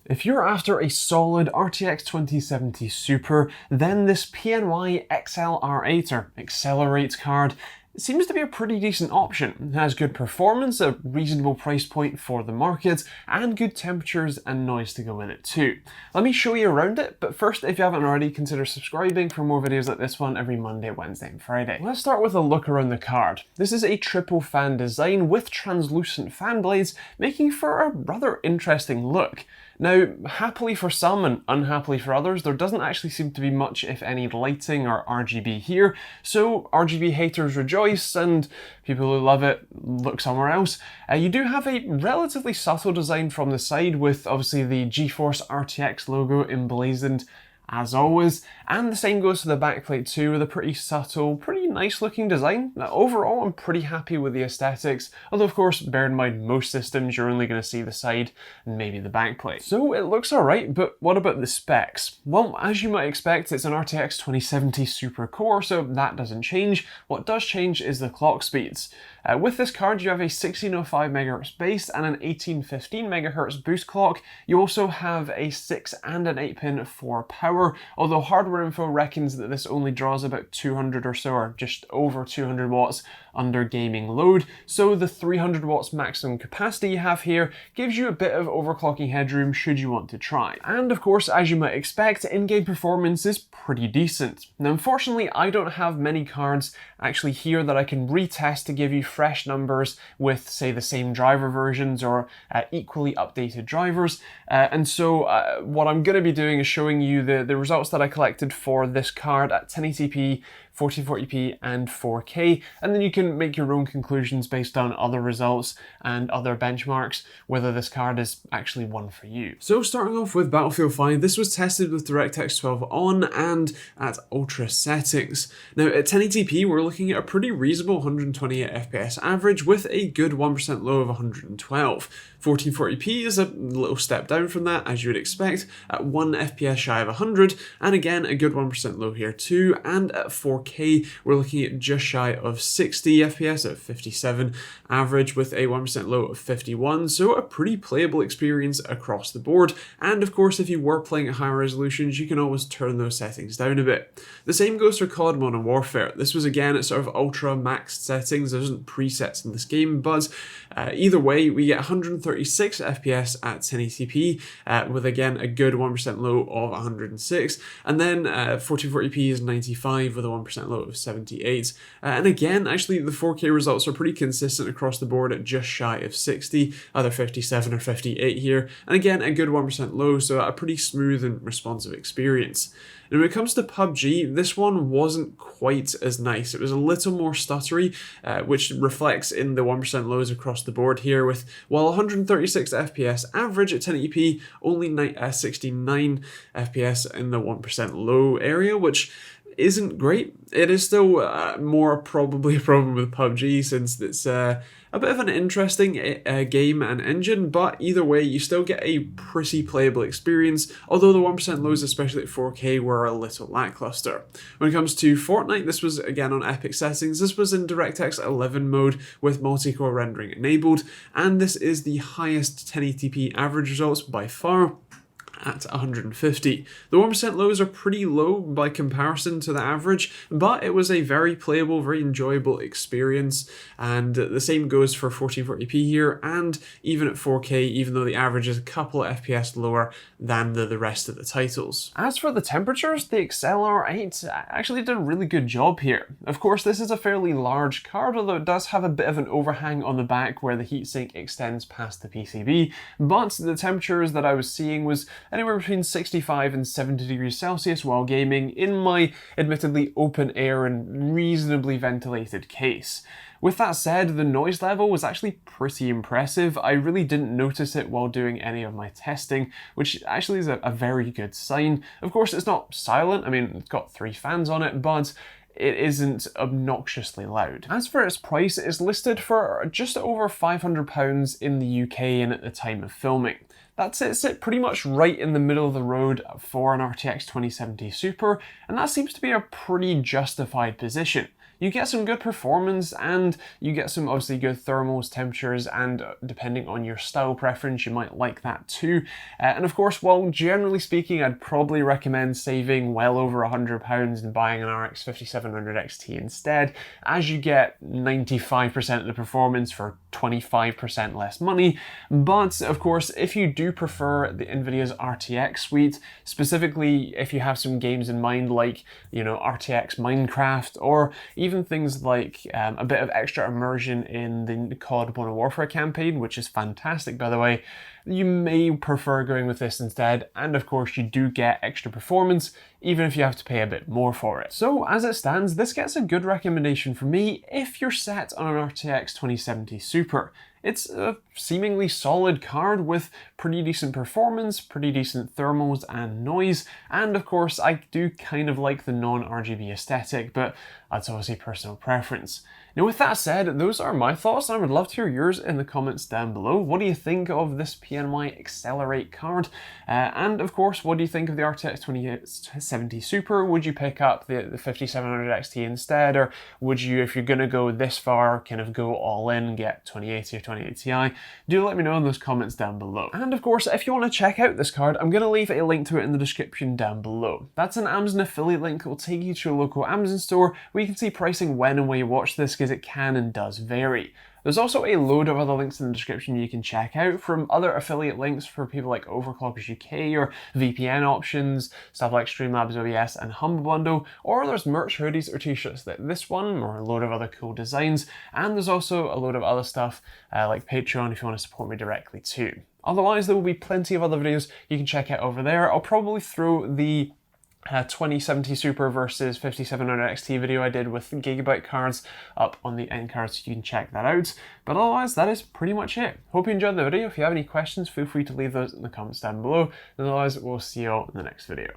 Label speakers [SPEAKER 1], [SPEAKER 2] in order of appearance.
[SPEAKER 1] If you're after a solid RTX 2070 Super, then this PNY XLR8 or Accelerate card seems to be a pretty decent option. It has good performance, a reasonable price point for the market, and good temperatures and noise to go with it too. Let me show you around it, but first, if you haven't already, consider subscribing for more videos like this one every Monday, Wednesday, and Friday. Let's start with a look around the card. This is a triple fan design with translucent fan blades, making for a rather interesting look. Now, happily for some and unhappily for others, there doesn't actually seem to be much, if any, lighting or RGB here, so RGB haters rejoice and people who love it look somewhere else. You do have a relatively subtle design from the side with obviously the GeForce RTX logo emblazoned as always, and the same goes to the backplate too, with a pretty subtle, pretty nice looking design. Now, overall, I'm pretty happy with the aesthetics, although of course, bear in mind most systems you're only going to see the side and maybe the backplate. So it looks alright, but what about the specs? Well, as you might expect, it's an RTX 2070 Super core, so that doesn't change. What does change is the clock speeds. With this card, you have a 1605 MHz base and an 1815 MHz boost clock. You also have a 6 and an 8 pin for power, although hardware info reckons that this only draws about 200 or so, or just over 200 watts under gaming load. So the 300 watts maximum capacity you have here gives you a bit of overclocking headroom should you want to try. And of course, as you might expect, in-game performance is pretty decent. Now, unfortunately, I don't have many cards actually here that I can retest to give you fresh numbers with, say, the same driver versions or equally updated drivers. And so what I'm going to be doing is showing you the results that I collected for this card at 1080p, 1440p and 4K, and then you can make your own conclusions based on other results and other benchmarks, whether this card is actually one for you. So starting off with Battlefield 5, this was tested with DirectX 12 on and at ultra settings. Now at 1080p, we're looking at a pretty reasonable 128 FPS average with a good 1% low of 112. 1440p is a little step down from that, as you would expect, at 1 FPS shy of 100, and again a good 1% low here too, and at 4K we're looking at just shy of 60 FPS at 57 average with a 1% low of 51, so a pretty playable experience across the board. And of course, if you were playing at higher resolutions, you can always turn those settings down a bit. The same goes for COD Modern Warfare. This was again at sort of ultra maxed settings. There isn't presets in this game, but either way we get 136 FPS at 1080p with again a good 1% low of 106, and then 1440p is 95 with a 1% low of 78. And again, actually the 4K results are pretty consistent across the board at just shy of 60, either 57 or 58 here, and again a good 1% low, so a pretty smooth and responsive experience. And when it comes to PUBG, this one wasn't quite as nice. It was a little more stuttery, which reflects in the 1% lows across the board here, with, while 136 FPS average at 1080p, only 69 FPS in the 1% low area, which isn't great. It is still more probably a problem with PUBG, since it's a bit of an interesting game and engine, but either way you still get a pretty playable experience, although the 1% lows, especially at 4K, were a little lackluster. When it comes to Fortnite, this was again on epic settings. This was in DirectX 11 mode with multi-core rendering enabled, and this is the highest 1080p average results by far, at 150. The 1% lows are pretty low by comparison to the average, but it was a very playable, very enjoyable experience, and the same goes for 1440p here, and even at 4K, even though the average is a couple of FPS lower than the rest of the titles. As for the temperatures, the XLR8 actually did a really good job here. Of course, this is a fairly large card, although it does have a bit of an overhang on the back where the heatsink extends past the PCB, but the temperatures that I was seeing was anywhere between 65 and 70 degrees Celsius while gaming in my admittedly open air and reasonably ventilated case. With that said, the noise level was actually pretty impressive. I really didn't notice it while doing any of my testing, which actually is a very good sign. Of course, it's not silent. I mean, it's got 3 fans on it, but it isn't obnoxiously loud. As for its price, it is listed for just over £500 in the UK and at the time of filming. That sits it pretty much right in the middle of the road for an RTX 2070 Super, and that seems to be a pretty justified position. you get some good performance and you get some obviously good thermals, temperatures, and depending on your style preference, you might like that too. And of course, while generally speaking, I'd probably recommend saving well over £100 and buying an RX 5700 XT instead, as you get 95% of the performance for 25% less money. But of course, if you do prefer the NVIDIA's RTX suite, specifically if you have some games in mind like, you know, RTX Minecraft, or even things like a bit of extra immersion in the COD Modern Warfare campaign, which is fantastic by the way, you may prefer going with this instead, and of course you do get extra performance, even if you have to pay a bit more for it. So as it stands, this gets a good recommendation from me if you're set on an RTX 2070 Super. It's a seemingly solid card with pretty decent performance, pretty decent thermals and noise, and of course I do kind of like the non-RGB aesthetic, but that's obviously personal preference. Now with that said, those are my thoughts, and I would love to hear yours in the comments down below. What do you think of this PNY XLR8 card? And of course, what do you think of the RTX 2070 Super? Would you pick up the 5700 XT instead, or would you, if you're going to go this far, kind of go all in, get 2080 or 2080 Ti? Do let me know in those comments down below. And of course, if you want to check out this card, I'm going to leave a link to it in the description down below. That's an Amazon affiliate link that will take you to your local Amazon store, where you can see pricing when and where you watch this, because it can and does vary. There's also a load of other links in the description you can check out, from other affiliate links for people like Overclockers UK or VPN options, stuff like Streamlabs OBS and Humble Bundle, or there's merch, hoodies or t-shirts like this one, or a load of other cool designs, and there's also a load of other stuff like Patreon if you want to support me directly too. Otherwise, there will be plenty of other videos you can check out over there. I'll probably throw the 2070 Super versus 5700 XT video I did with Gigabyte cards up on the end card, so you can check that out. But otherwise, that is pretty much it. Hope you enjoyed the video. If you have any questions, feel free to leave those in the comments down below. And otherwise, we'll see you all in the next video.